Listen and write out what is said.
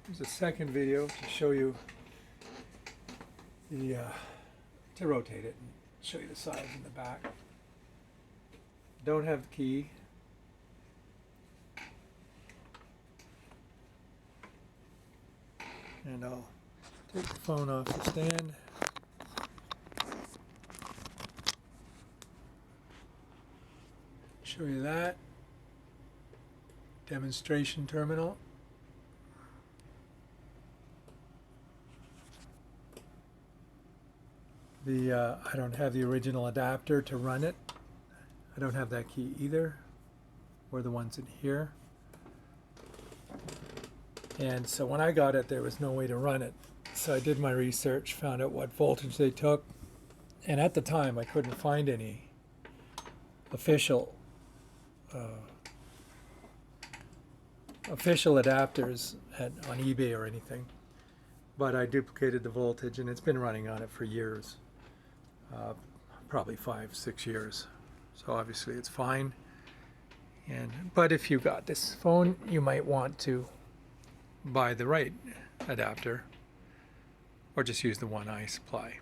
Here's a second video to show you the to rotate it and show you the sides in the back. Don't have the key. And I'll take the phone off the stand. Show you that. Demonstration terminal. I don't have the original adapter to run it. I don't have that key either, or the ones in here. And so when I got it, there was no way to run it. So I did my research, found out what voltage they took, and at the time I couldn't find any official adapters on eBay or anything. But I duplicated the voltage, and it's been running on it for years, probably 5-6 years. So obviously it's fine. But if you got this phone, you might want to buy the right adapter, or just use the one I supply.